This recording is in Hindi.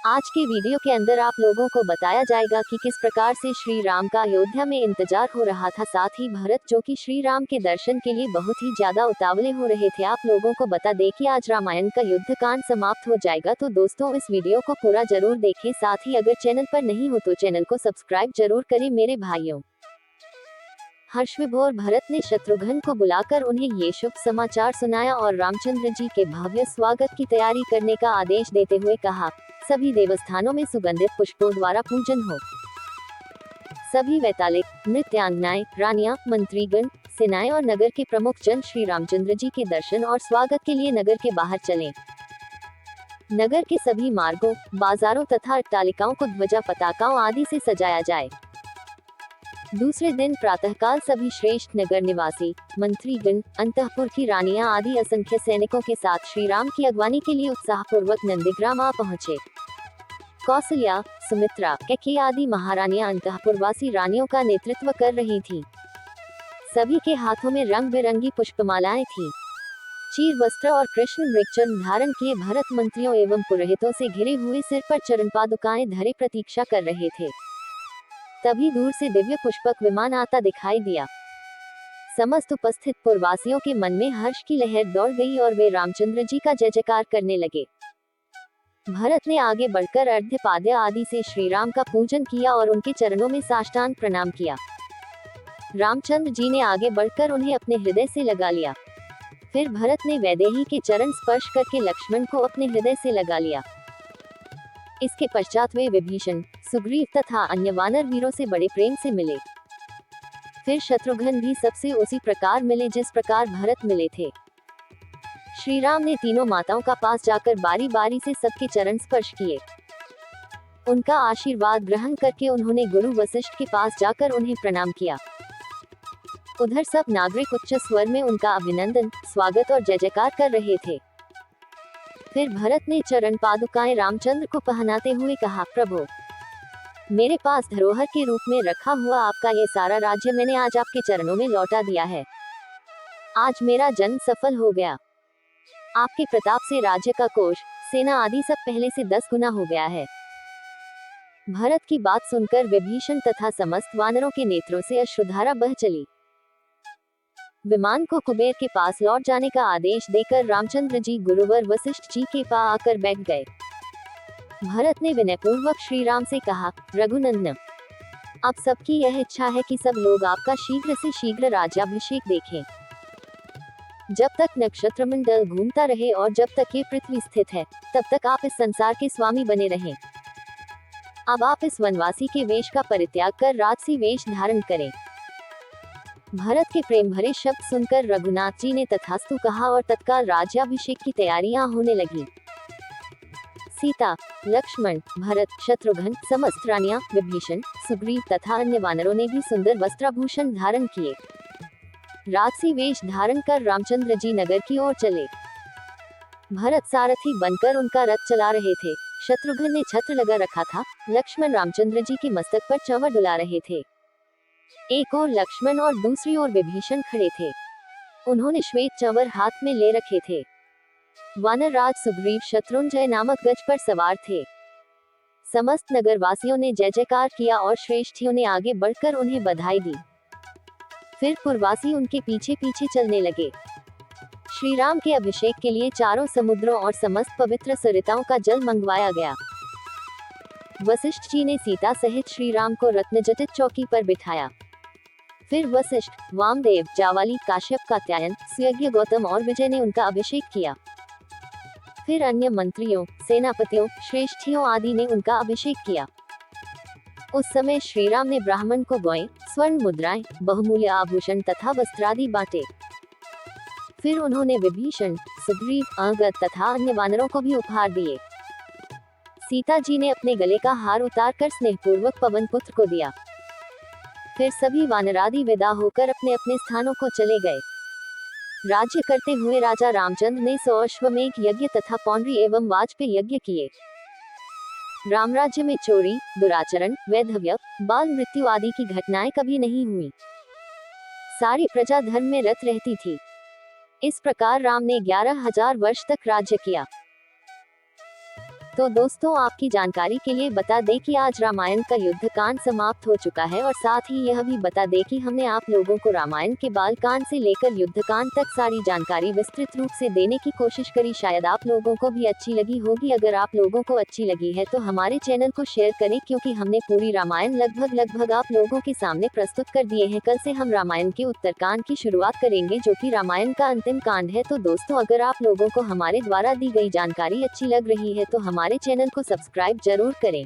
आज के वीडियो के अंदर आप लोगों को बताया जाएगा कि किस प्रकार से श्री राम का अयोध्या में इंतजार हो रहा था। साथ ही भरत जो कि श्री राम के दर्शन के लिए बहुत ही ज्यादा उतावले हो रहे थे। आप लोगों को बता दें कि आज रामायण का युद्ध कांड समाप्त हो जाएगा। तो दोस्तों इस वीडियो को पूरा जरूर देखें। साथ ही अगर चैनल पर नहीं हो तो चैनल को सब्सक्राइब जरूर करें मेरे भाइयों। हर्षविभोर भरत ने शत्रुघ्न को बुलाकर उन्हें ये शुभ समाचार सुनाया और रामचंद्र जी के भव्य स्वागत की तैयारी करने का आदेश देते हुए कहा, सभी देवस्थानों में सुगंधित पुष्पों द्वारा पूजन हो। सभी वैतालिक, नृत्यांगनाएं, रानियां, मंत्रीगण, सेनाएं और नगर के प्रमुख जन श्री रामचंद्र जी के दर्शन और स्वागत के लिए नगर के बाहर चलें। नगर के सभी मार्गों, बाजारों तथा अट्टालिकाओं को ध्वजा पताकाओं आदि से सजाया जाए। दूसरे दिन प्रातःकाल सभी श्रेष्ठ नगर निवासी, मंत्रीगण, अंतःपुर की रानियां आदि असंख्य सैनिकों के साथ श्री राम की अगवानी के लिए उत्साहपूर्वक नंदीग्राम आ पहुंचे। कौसल्या, सुमित्रा, कैकेयी आदि महारानियां अंतःपुरवासी रानियों का नेतृत्व कर रही थीं। सभी के हाथों में रंग बिरंगी पुष्पमालाएं थीं। चीर वस्त्र और कृष्ण मृगचर्म धारण किए भरत मंत्रियों एवं पुरोहितों से घिरे हुए सिर पर चरण पादुकाएं धरे प्रतीक्षा कर रहे थे। तभी दूर से दिव्य पुष्पक विमान आता दिखाई दिया। समस्त उपस्थित पुरवासियों के मन में हर्ष की लहर दौड़ गई और वे रामचंद्र जी का जय जयकार करने लगे। भरत ने आगे बढ़कर अर्घ्य पाद्य आदि से श्री राम का पूजन किया और उनके चरणों में साष्टांग प्रणाम किया। रामचंद्र जी ने आगे बढ़कर उन्हें अपने हृदय से लगा लिया। फिर भरत ने वैदेही के चरण स्पर्श करके लक्ष्मण को अपने हृदय से लगा लिया। इसके पश्चात वे विभीषण, सुग्रीव तथा अन्य वानर वीरों से बड़े प्रेम से मिले। फिर शत्रुघ्न भी सबसे उसी प्रकार मिले जिस प्रकार भरत मिले थे। श्री राम ने तीनों माताओं का पास जाकर बारी बारी से सबके चरण स्पर्श किए। उनका आशीर्वाद ग्रहण करके उन्होंने गुरु वशिष्ठ के पास जाकर उन्हें प्रणाम किया। उधर सब नागरिक उच्च स्वर में उनका अभिनंदन, स्वागत और जय जयकार कर रहे थे। फिर भरत ने चरण पादुकाएं रामचंद्र को पहनाते हुए कहा, प्रभु, मेरे पास धरोहर के रूप में रखा हुआ आपका ये सारा राज्य मैंने आज आपके चरणों में लौटा दिया है। आज मेरा जन्म सफल हो गया। आपके प्रताप से राज्य का कोष, सेना आदि सब पहले से 10 गुना हो गया है। भरत की बात सुनकर विभीषण तथा समस्त वानरों के नेत्रों से अश्रुधारा बह चली। विमान को कुबेर के पास लौट जाने का आदेश देकर रामचंद्र जी गुरुवर वशिष्ठ जी के पास आकर बैठ गए। भरत ने विनयपूर्वक श्री राम से कहा, रघुनंदन, अब सबकी यह इच्छा है कि सब लोग आपका शीघ्र से शीघ्र राज्याभिषेक देखें। जब तक नक्षत्र मंडल घूमता रहे और जब तक ये पृथ्वी स्थित है, तब तक आप इस संसार के स्वामी बने रहें। अब आप इस वनवासी के वेश का परित्याग कर राजसी वेश धारण करें। भरत के प्रेम भरे शब्द सुनकर रघुनाथ जी ने तथास्तु कहा और तत्काल राज्याभिषेक की तैयारियां होने लगी। सीता, लक्ष्मण, भरत, शत्रुघ्न, समस्त रानियां, विभीषण, सुग्रीव तथा अन्य वानरों ने भी सुंदर वस्त्राभूषण धारण किए। राजसी वेश धारण कर रामचंद्र जी नगर की ओर चले। भरत सारथी बनकर उनका रथ चला रहे थे। शत्रुघ्न ने छत्र लगा रखा था। लक्ष्मण रामचंद्र जी के मस्तक पर चंवर डुला रहे थे। एक ओर लक्ष्मण और दूसरी ओर विभीषण खड़े थे। उन्होंने श्वेत चंवर हाथ में ले रखे थे। वानरराज सुग्रीव शत्रुंजय नामक गज पर सवार थे। समस्त नगरवासियों ने जय जयकार किया और श्रेष्ठियों ने आगे बढ़कर उन्हें बधाई दी। फिर पुरवासी उनके पीछे पीछे चलने लगे। श्री राम के अभिषेक के लिए चारों समुद्रों और समस्त पवित्र सरिताओं का जल मंगवाया गया। वशिष्ठ जी ने सीता सहित श्री राम को रत्नजटित चौकी पर बिठाया। फिर वशिष्ठ, वामदेव, जावाली, काश्यप, कात्यायन, सुयज्ञ, गौतम और विजय ने उनका अभिषेक किया। फिर अन्य मंत्रियों, सेनापतियों, श्रेष्ठियों आदि ने उनका अभिषेक किया। उस समय श्री राम ने ब्राह्मण को गौएं, स्वर्ण मुद्राएं, बहुमूल्य आभूषण तथा वस्त्रादि बांटे। फिर उन्होंने विभीषण, सुग्रीव, अंगद तथा अन्य वानरों को भी उपहार दिए। सीता जी ने अपने गले का हार उतारकर स्नेहपूर्वक पवन पुत्र को दिया। फिर सभी वानरादि विदा होकर अपने अपने स्थानों को चले गए। राज्य करते हुए राजा रामचंद्र ने 100 अश्वमेघ यज्ञ तथा पौंड्री एवं वाजपेय यज्ञ किए। राम राज्य में चोरी, दुराचरण, वैधव्य, बाल मृत्यु आदि की घटनाएं कभी नहीं हुई। सारी प्रजा धर्म में रत रहती थी। इस प्रकार राम ने 11,000 वर्ष तक राज्य किया। तो दोस्तों, आपकी जानकारी के लिए बता दें कि आज रामायण का युद्ध कांड समाप्त हो चुका है और साथ ही यह भी बता दें कि हमने आप लोगों को रामायण के बाल कांड से लेकर युद्ध कांड तक सारी जानकारी विस्तृत रूप से देने की कोशिश करी। शायद आप लोगों को भी अच्छी लगी होगी। अगर आप लोगों को अच्छी लगी है तो हमारे चैनल को शेयर करें, क्योंकि हमने पूरी रामायण लगभग आप लोगों के सामने प्रस्तुत कर दिए हैं। कल से हम रामायण के उत्तरकांड की शुरुआत करेंगे, जो कि रामायण का अंतिम कांड है। तो दोस्तों, अगर आप लोगों को हमारे द्वारा दी गई जानकारी अच्छी लग रही है तो हमारे चैनल को सब्सक्राइब जरूर करें।